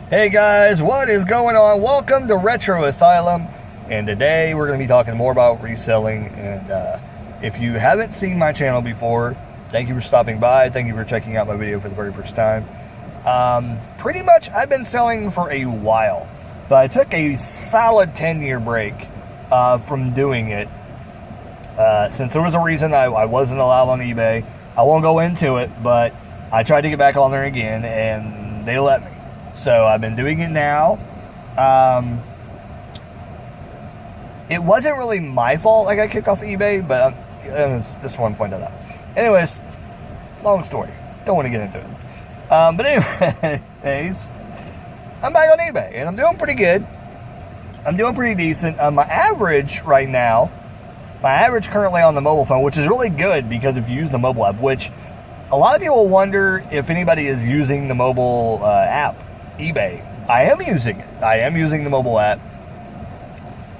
Hey guys, what is going on? Welcome to Retro Asylum, and today we're going to be talking more about reselling. And if you haven't seen my channel before, thank you for stopping by. Thank you for checking out my video for the very first time. Pretty much I've been selling for a while, but I took a solid 10-year break from doing it since there was a reason I wasn't allowed on eBay. I won't go into it, but I tried to get back on there again and they let me. So I've been doing it now. It wasn't really my fault I got kicked off eBay, but I just want to point that out. Anyways, long story. Don't want to get into it. But anyways, I'm back on eBay, and I'm doing pretty good. I'm doing pretty decent. My average right now, currently on the mobile phone, which is really good because if you use the mobile app, which a lot of people wonder if anybody is using the mobile app, eBay. I am using it. I am using the mobile app.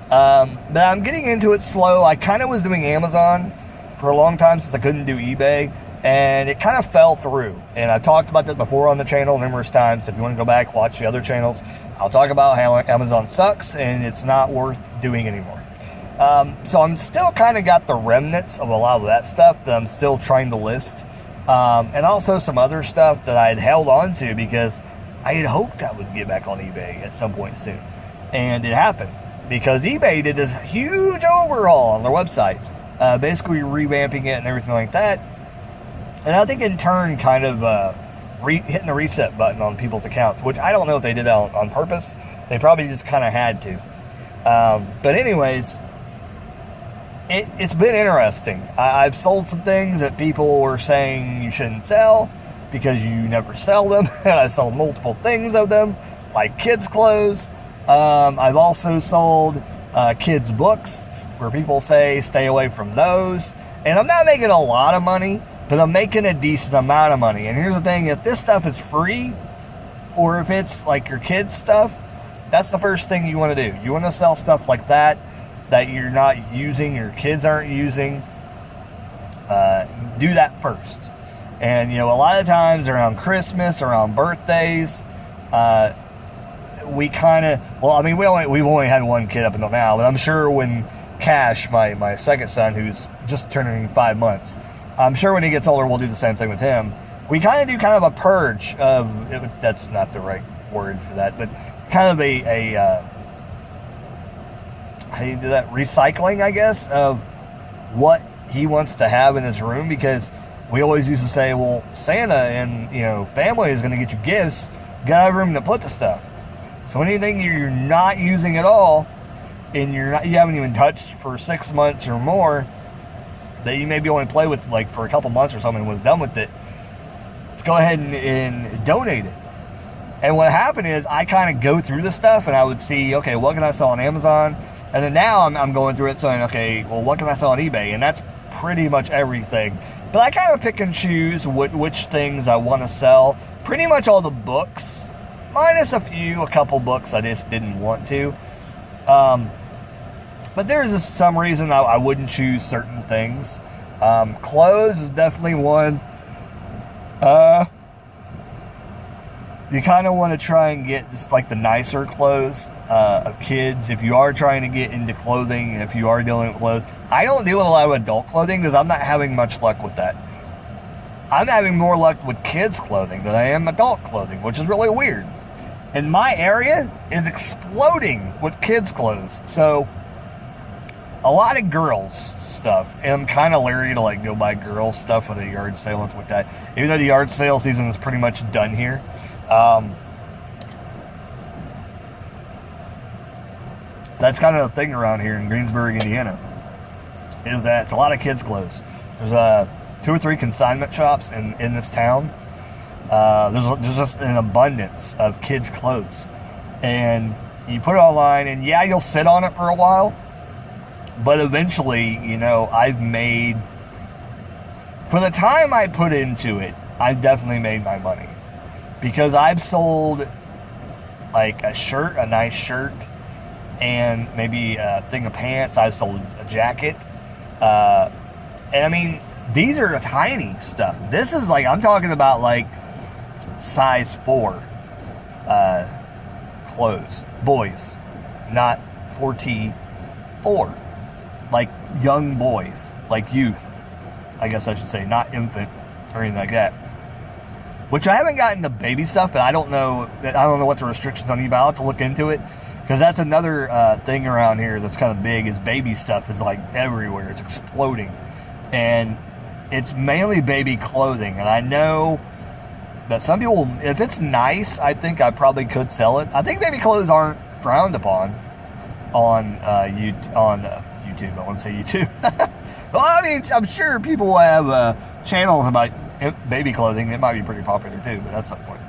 But I'm getting into it slow. I kind of was doing Amazon for a long time since I couldn't do eBay, and it kind of fell through. And I've talked about that before on the channel numerous times. If you want to go back, watch the other channels, I'll talk about how Amazon sucks and it's not worth doing anymore. So I'm still kind of got the remnants of a lot of that stuff that I'm still trying to list. And also some other stuff that I had held on to because I had hoped I would get back on eBay at some point soon. And it happened because eBay did this huge overhaul on their website, basically revamping it and everything like that. And I think in turn kind of hitting the reset button on people's accounts, which I don't know if they did that on purpose. They probably just kind of had to. But anyways, it's been interesting. I've sold some things that people were saying you shouldn't sell because you never sell them. And I sold multiple things of them, like kids' clothes. I've also sold kids' books where people say stay away from those. And I'm not making a lot of money, but I'm making a decent amount of money. And here's the thing, if this stuff is free, or if it's like your kids' stuff, that's the first thing you want to do. You want to sell stuff like that you're not using, your kids aren't using. Do that first. And, you know, a lot of times around Christmas, around birthdays, we kind of, well, I mean, we've only had one kid up until now, but I'm sure when Cash, my second son, who's just turning 5 months, I'm sure when he gets older, we'll do the same thing with him. We kind of do kind of a purge of, that's not the right word for that, but kind of how do you do that? Recycling, I guess, of what he wants to have in his room, because we always used to say, well, Santa and, you know, family is going to get you gifts. You got to have room to put the stuff. So anything you're not using at all, and you haven't even touched for 6 months or more, that you maybe only play with like for a couple months or something, and was done with it, let's go ahead and donate it. And what happened is I kind of go through the stuff and I would see, okay, what can I sell on Amazon? And then now I'm going through it saying, okay, well, what can I sell on eBay? And that's pretty much everything. But I kind of pick and choose which things I want to sell. Pretty much all the books, minus a couple books I just didn't want to. But there's just some reason I wouldn't choose certain things. Clothes is definitely one. You kind of want to try and get just like the nicer clothes of kids. If you are trying to get into clothing, if you are dealing with clothes. I don't deal with a lot of adult clothing because I'm not having much luck with that. I'm having more luck with kids' clothing than I am adult clothing, which is really weird. And my area is exploding with kids' clothes. So a lot of girls stuff. And I'm kind of leery to like go buy girls stuff at a yard sale and stuff like that. Even though the yard sale season is pretty much done here. That's kind of the thing around here in Greensburg, Indiana, is that it's a lot of kids' clothes. There's 2 or 3 consignment shops in this town. There's just an abundance of kids' clothes. And you put it online, and yeah, you'll sit on it for a while. But eventually, you know, I've made, for the time I put into it, I've definitely made my money. Because I've sold like a shirt, a nice shirt, and maybe a thing of pants. I've sold a jacket. And I mean, these are tiny stuff. This is like, I'm talking about like size 4 clothes. Boys, not 44. Like young boys, like youth, I guess I should say, not infant or anything like that. Which I haven't gotten the baby stuff, but I don't know what the restrictions on eBay. I'll have to look into it, because that's another thing around here that's kind of big, is baby stuff is like everywhere. It's exploding, and it's mainly baby clothing. And I know that some people, if it's nice, I think I probably could sell it. I think baby clothes aren't frowned upon on YouTube. I want to say YouTube. Well, I mean, I'm sure people have channels about baby clothing. It might be pretty popular too, but that's not the point.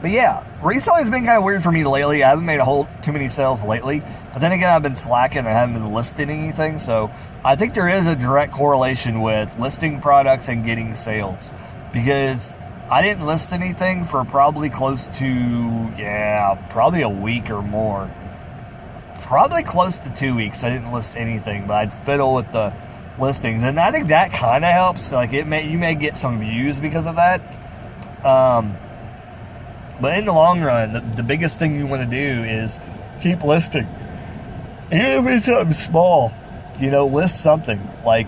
But yeah, reselling's been kind of weird for me lately. I haven't made too many sales lately, but then again, I've been slacking and I haven't been listing anything. So I think there is a direct correlation with listing products and getting sales, because I didn't list anything for probably close to, probably a week or more. Probably close to 2 weeks. I didn't list anything, but I'd fiddle with the listings, and I think that kind of helps. Like you may get some views because of that. But in the long run, the biggest thing you want to do is keep listing. Even if it's something small, list something. Like,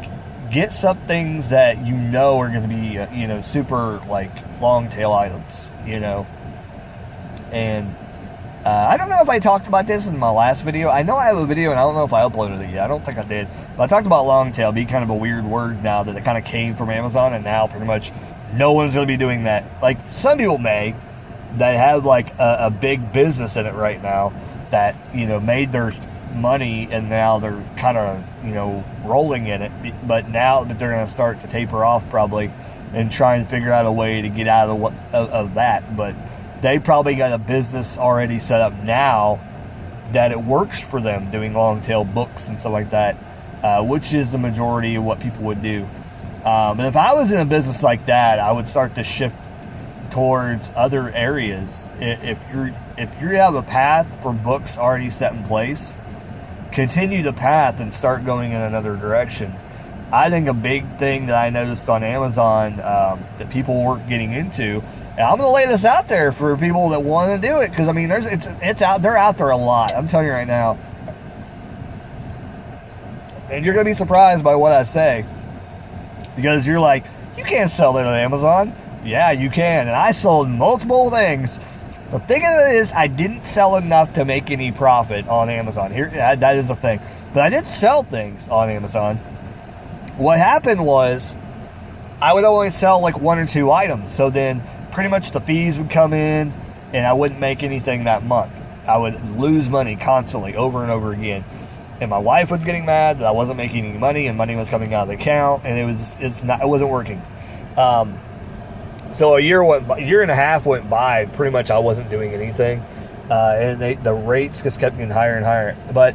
get some things that you know are going to be, super, like, long tail items, And I don't know if I talked about this in my last video. I know I have a video, and I don't know if I uploaded it yet. I don't think I did. But I talked about long tail being kind of a weird word now, that it kind of came from Amazon, and now pretty much no one's going to be doing that. Like, some people may, that have, like, a big business in it right now, that, made their money, and now they're kind of, rolling in it. But now that they're going to start to taper off probably, and try and figure out a way to get out of that. But they probably got a business already set up now that it works for them, doing long tail books and stuff like that, which is the majority of what people would do. But if I was in a business like that, I would start to shift towards other areas. If you have a path for books already set in place, continue the path and start going in another direction. I think a big thing that I noticed on Amazon that people weren't getting into, and I'm going to lay this out there for people that want to do it, because I mean, they're out there a lot. I'm telling you right now, and you're going to be surprised by what I say, because you're like, you can't sell that on Amazon. Yeah, you can, and I sold multiple things. The thing is, I didn't sell enough to make any profit on Amazon. That is the thing. But I did sell things on Amazon. What happened was, I would only sell like 1 or 2 items. So then pretty much the fees would come in, and I wouldn't make anything that month. I would lose money constantly, over and over again. And my wife was getting mad that I wasn't making any money, and money was coming out of the account, and it wasn't working. So a year and a half went by. Pretty much I wasn't doing anything, and the rates just kept getting higher and higher. But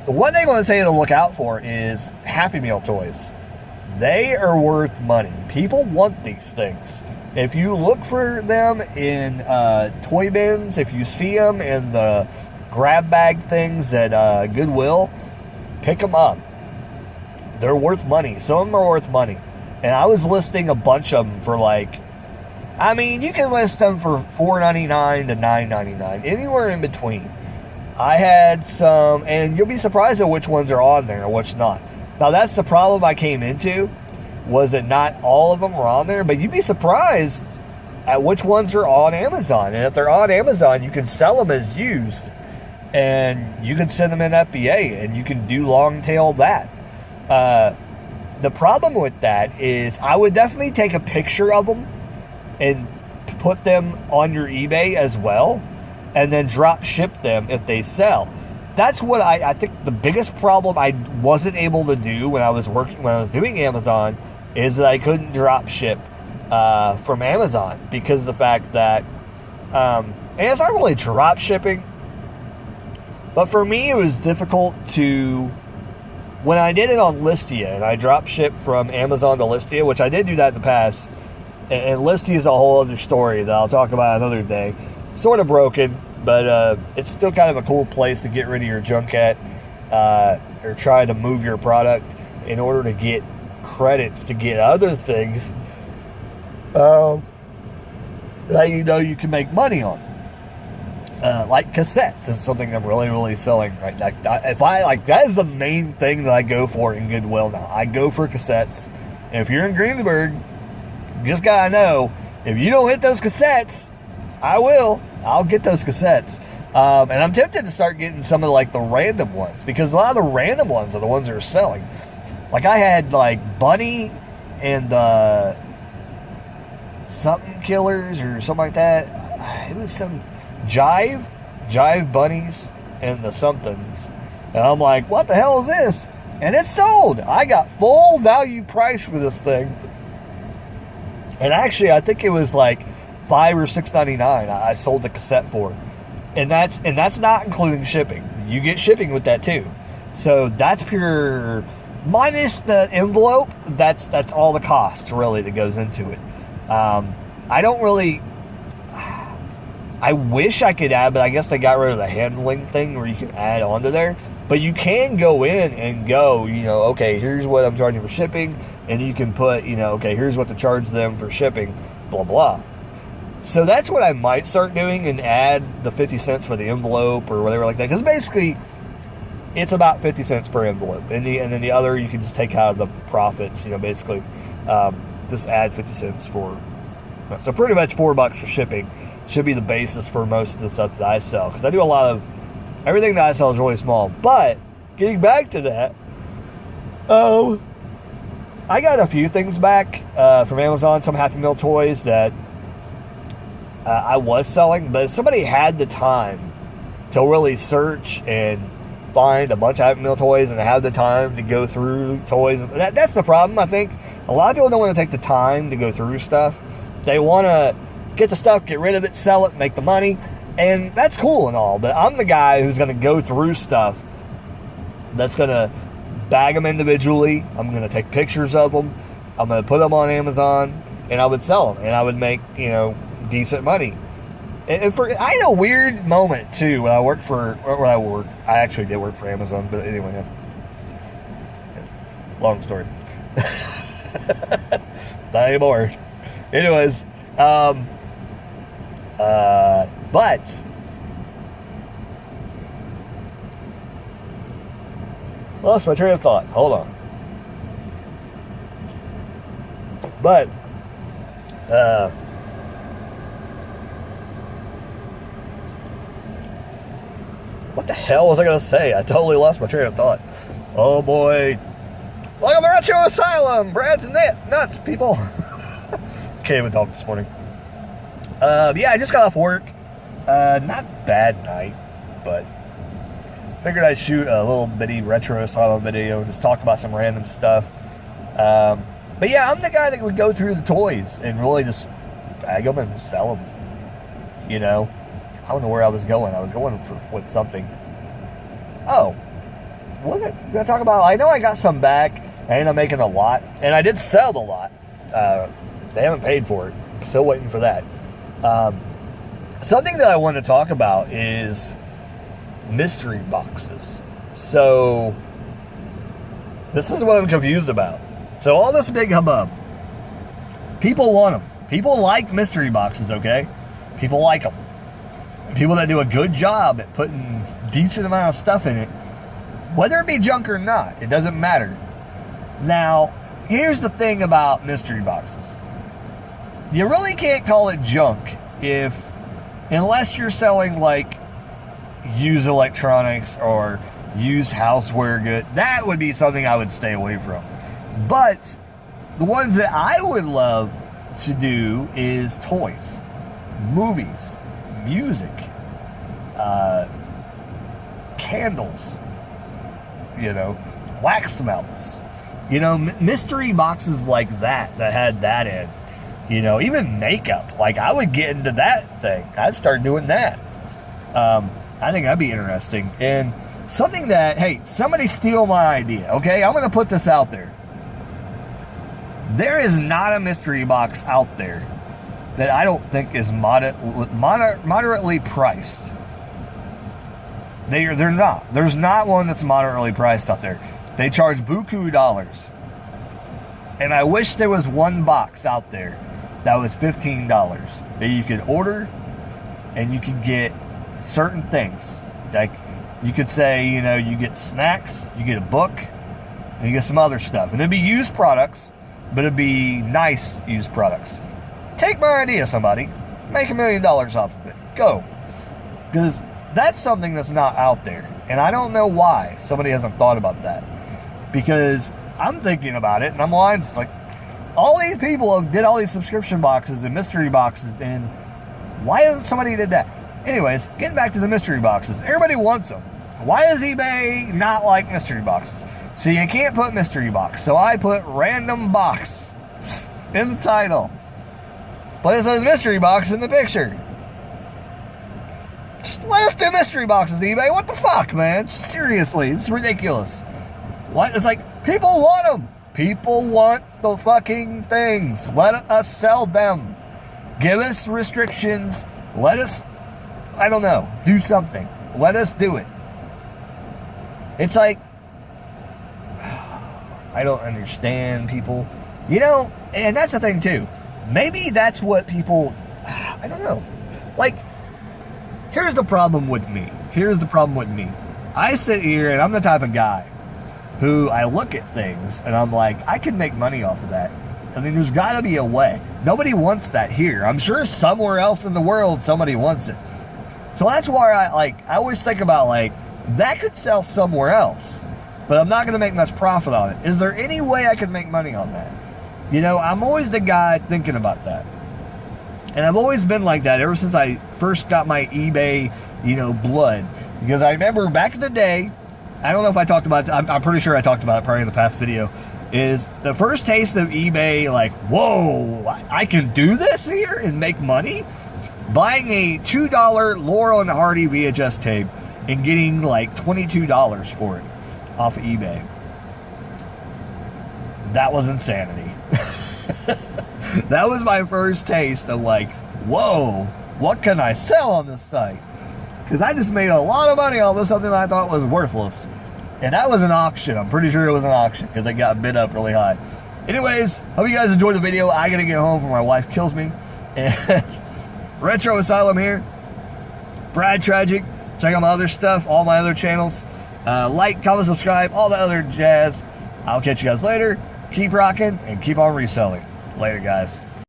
the one thing I want to say to look out for is Happy Meal toys. They are worth money. People want these things. If you look for them in toy bins, if you see them in the grab bag things at Goodwill, pick them up. They're worth money. Some of them are worth money. And I was listing a bunch of them for you can list them for $4.99 to $9.99, anywhere in between. I had some, and you'll be surprised at which ones are on there and which not. Now, that's the problem I came into, was that not all of them were on there, but you'd be surprised at which ones are on Amazon. And if they're on Amazon, you can sell them as used, and you can send them in FBA, and you can do long tail that. The problem with that is I would definitely take a picture of them and put them on your eBay as well, and then drop ship them if they sell. That's what I think the biggest problem I wasn't able to do when I was doing Amazon, is that I couldn't drop ship from Amazon, because of the fact that and it's not really drop shipping, but for me it was difficult to, when I did it on Listia, and I drop shipped from Amazon to Listia, which I did do that in the past, and Listia is a whole other story that I'll talk about another day. Sort of broken, but it's still kind of a cool place to get rid of your junk at, or try to move your product in order to get credits to get other things that you can make money on. like cassettes is something I'm really selling right now. That is the main thing that I go for in Goodwill now. I go for cassettes. And if you're in Greensburg, you just gotta know, if you don't hit those cassettes, I will. I'll get those cassettes. And I'm tempted to start getting some of like the random ones, because a lot of the random ones are the ones that are selling. Like I had like Bunny and something killers or something like that. It was some Jive bunnies and the somethings. And I'm like, what the hell is this? And it's sold. I got full value price for this thing. And actually, I think it was like $5 or $6.99 I sold the cassette for. And that's not including shipping. You get shipping with that too. So that's pure, minus the envelope, that's all the cost really that goes into it. I don't really, I wish I could add, but I guess they got rid of the handling thing where you can add onto there. But you can go in and go, okay, here's what I'm charging for shipping. And you can put, okay, here's what to charge them for shipping, blah, blah. So that's what I might start doing, and add the 50 cents for the envelope or whatever like that. Because basically, it's about 50 cents per envelope. And then the other, you can just take out of the profits, basically. Just add 50 cents for. So pretty much $4 for shipping should be the basis for most of the stuff that I sell. Because I do a lot of, everything that I sell is really small. But, getting back to that, I got a few things back from Amazon, some Happy Meal toys that I was selling, but if somebody had the time to really search and find a bunch of Happy Meal toys and have the time to go through toys, that's the problem. I think a lot of people don't want to take the time to go through stuff. They want to get the stuff, get rid of it, sell it, make the money, and that's cool and all, but I'm the guy who's going to go through stuff, that's going to bag them individually. I'm going to take pictures of them. I'm going to put them on Amazon, and I would sell them, and I would make, decent money. And I had a weird moment too when I actually did work for Amazon, but anyway, long story. Not anymore. Anyways, but lost my train of thought. Hold on. But what the hell was I going to say? I totally lost my train of thought. Oh boy. Welcome to Retro Asylum. Brad's nuts, people. Can't even talk this morning. Yeah, I just got off work. Not bad night, but figured I'd shoot a little bitty Retro Asylum video and just talk about some random stuff. But yeah, I'm the guy that would go through the toys and really just bag them and sell them. I don't know where I was going. I was going with something. Oh, what did I talk about? I know I got some back. I ended up making a lot, and I did sell the lot. They haven't paid for it. Still waiting for that. Something that I want to talk about is mystery boxes. So this is what I'm confused about. So all this big hubbub, people want them. People like mystery boxes, okay? People like them. People that do a good job at putting decent amount of stuff in it, whether it be junk or not, it doesn't matter. Now, here's the thing about mystery boxes. You really can't call it junk unless you're selling like used electronics or used houseware good. That would be something I would stay away from. But the ones that I would love to do is toys, movies, music, candles, wax melts, mystery boxes like that had that in, even makeup. Like I would get into that thing. I'd start doing that. I think that'd be interesting. And something that, hey, somebody steal my idea, okay? I'm going to put this out there. There is not a mystery box out there that I don't think is moderately priced. They're not. There's not one that's moderately priced out there. They charge buku dollars. And I wish there was one box out there that was $15 that you could order and you could get certain things. Like, you could say, you know, you get snacks, you get a book, and you get some other stuff. And it'd be used products, but it'd be nice used products. Take my idea, somebody. Make $1 million off of it. Go. Because that's something that's not out there. And I don't know why somebody hasn't thought about that. Because I'm thinking about it, and I'm lying. Like, all these people did all these subscription boxes and mystery boxes, and why hasn't somebody did that? Anyways, getting back to the mystery boxes. Everybody wants them. Why does eBay not like mystery boxes? So you can't put mystery box. So I put random box in the title. But it says mystery box in the picture. Just let us do mystery boxes, eBay. What the fuck, man? Seriously, it's ridiculous. What? It's like, people want them. People want the fucking things. Let us sell them. Give us restrictions. Let us, I don't know, do something. Let us do it. It's like, I don't understand people. You know, and that's the thing too. Maybe that's what people, I don't know. Like, here's the problem with me. Here's the problem with me. I sit here and I'm the type of guy who I look at things and I'm like, I can make money off of that. I mean, there's got to be a way. Nobody wants that here. I'm sure somewhere else in the world somebody wants it. So that's why I always think about, like, that could sell somewhere else, but I'm not going to make much profit on it. Is there any way I could make money on that? You know, I'm always the guy thinking about that. And I've always been like that ever since I first got my eBay, you know, blood. Because I remember back in the day, I don't know if I talked about it, I'm pretty sure I talked about it probably in the past video, is the first taste of eBay, like, whoa, I can do this here and make money? Buying a $2 Laurel and Hardy VHS tape and getting like $22 for it off of eBay. That was insanity. That was my first taste of, like, whoa, what can I sell on this site? Because I just made a lot of money off of something I thought was worthless. And that was an auction. I'm pretty sure it was an auction because it got bid up really high. Anyways, hope you guys enjoyed the video. I gotta get home before my wife kills me. And Retro Asylum here. Brad Tragic. Check out my other stuff, all my other channels. Like, comment, subscribe, all the other jazz. I'll catch you guys later. Keep rocking and keep on reselling. Later, guys.